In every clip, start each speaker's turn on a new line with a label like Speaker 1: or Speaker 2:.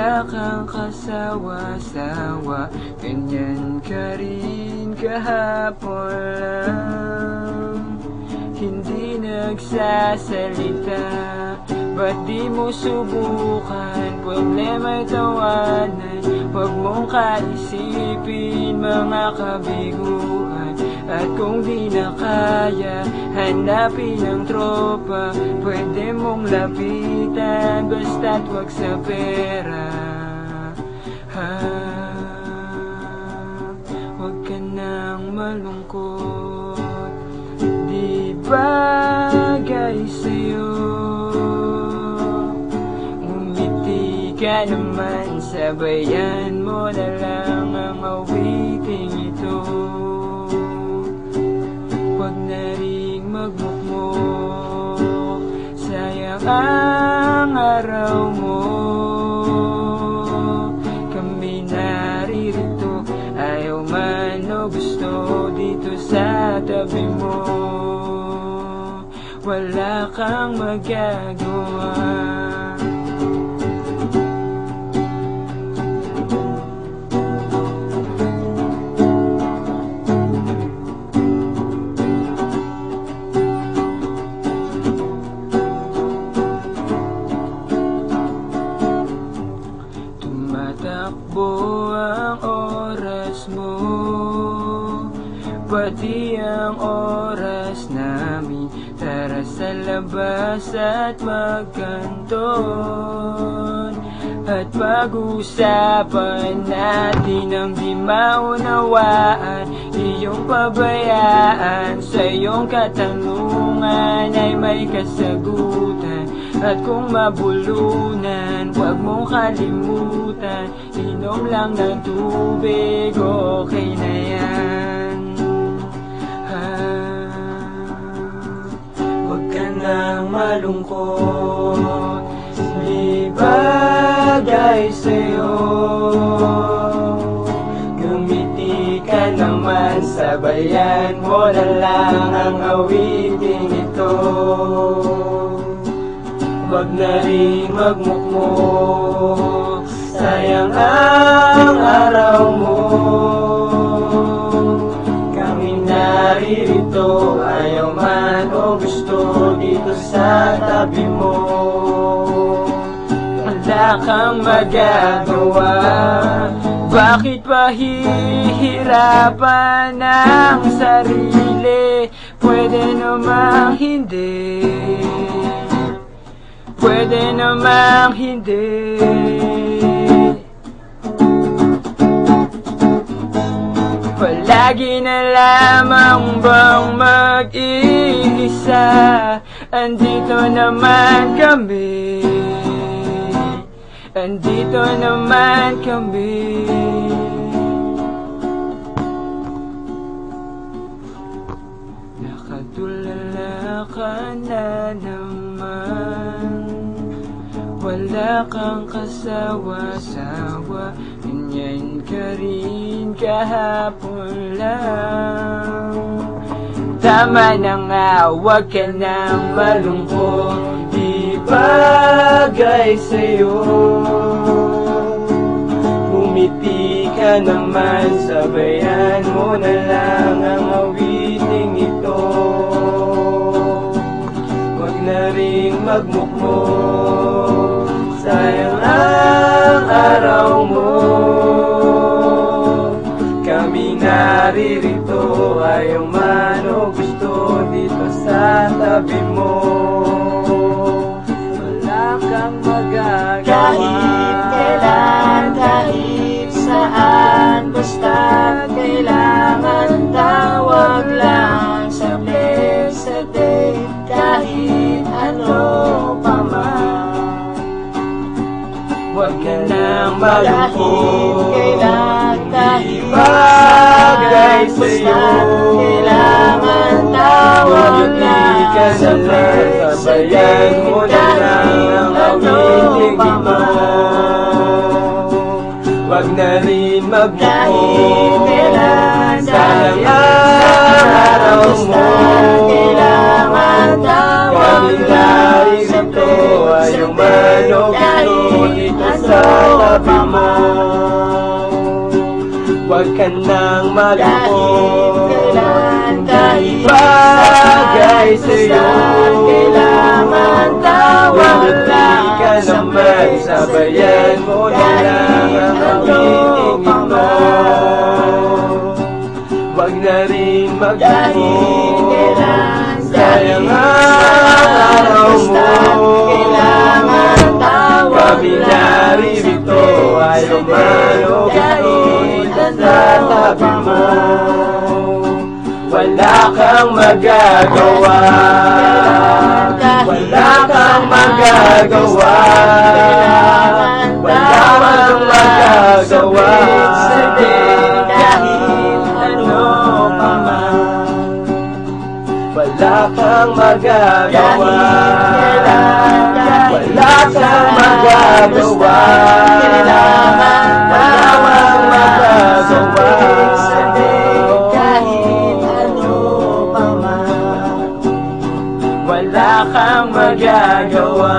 Speaker 1: Wala kang kasawa-sawa, ganyan ka rin kahapon lang. Hindi nagsasalita, ba't di mo subukan? Problema'y tawanan, huwag mong kaisipin mga kabiguan. At kung di na kaya, hanapin ang tropa, pwede mong lapitan, basta't wag sa pera. Huwag ka nang malungkot, di bagay sa'yo. Umiti ka naman, sabayan mo na lang ang awiting ito. Huwag na ring magmukmok, sayang ang araw mo. Kami naririto, ayaw man o gusto, dito sa tabi mo. Wala kang magagawa. Tumatakbo ang oras mo, pati ang oras namin. Tara sa labas at magkanton, at pag-usapan natin ang di maunawaan. Iyong pabayaan, sa iyong katanungan ay may kasagutan. At kung mabulunan, huwag mong kalimutan, inom lang ng tubig, okay na yan. Huwag ka nang malungkot, di bagay sa'yo. Gumiti ka naman, sabayan mo na lang ang awiting ito. Huwag na rin magmukmok, sayang ang araw mo. Kami naririto, ayaw man o gusto, dito sa tabi mo. Wala kang magagawa, bakit pahihirapan ang sarili? Pwede namang hindi, pwede namang hindi. Palagi na lamang bang mag-iisa? Andito naman kami, andito naman kami. Nakatulala ka na naman, wala kang kasawa-sawa, ganyan ka rin kahapon lang. Tama na nga, huwag ka nang malungkot, di bagay sa'yo. Umiti ka naman, sabayan mo na lang ang awiting ito. Huwag na ring magmukmok, sayang ang araw mo. Kami naririto, ayaw man o gusto, dito sa tabi mo. Wala kang magagawa,
Speaker 2: kahit kailan, kahit saan, basta kailangan tawag lang. Sabi sa date, kahit ano pa man.
Speaker 1: Huwag ka nang
Speaker 2: Kahit
Speaker 1: malungkot,
Speaker 2: kailan, kahit
Speaker 1: bagay
Speaker 2: saan,
Speaker 1: sa'yo.
Speaker 2: basta kailangan tawag lang.
Speaker 1: Ka na lang, sabayan mo na lang ang awiting ito. Huwag na rin magmukmok, sayang ang araw mo.
Speaker 2: Kailangan tawag
Speaker 1: Kami
Speaker 2: lang.
Speaker 1: naririto, ayaw man man o gusto dito sa tabi mo. Huwag ka nang malungkot,
Speaker 2: kahit
Speaker 1: bagay sa'yo.
Speaker 2: kailangan tawag lang
Speaker 1: ka naman, sabayan mo na lang ang pag-ibig mo. Huwag na rin mag-alala, sayang ang araw mo.
Speaker 2: kailangan tawag
Speaker 1: Kami
Speaker 2: lang
Speaker 1: naririto, ayaw man o gusto dito sa tabi mo. Wala kang magagawa, wala kang magagawa, wala kang magagawa, kahit ano pa man. Wala kang magagawa, wala kang magagawa, wala kang magagawa. Wala kang magagawa,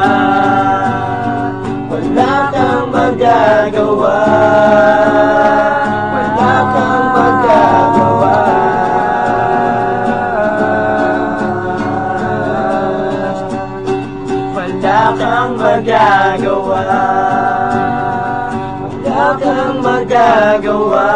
Speaker 1: wala kang magagawa, wala kang magagawa. Wala kang magagawa, wala kang magagawa.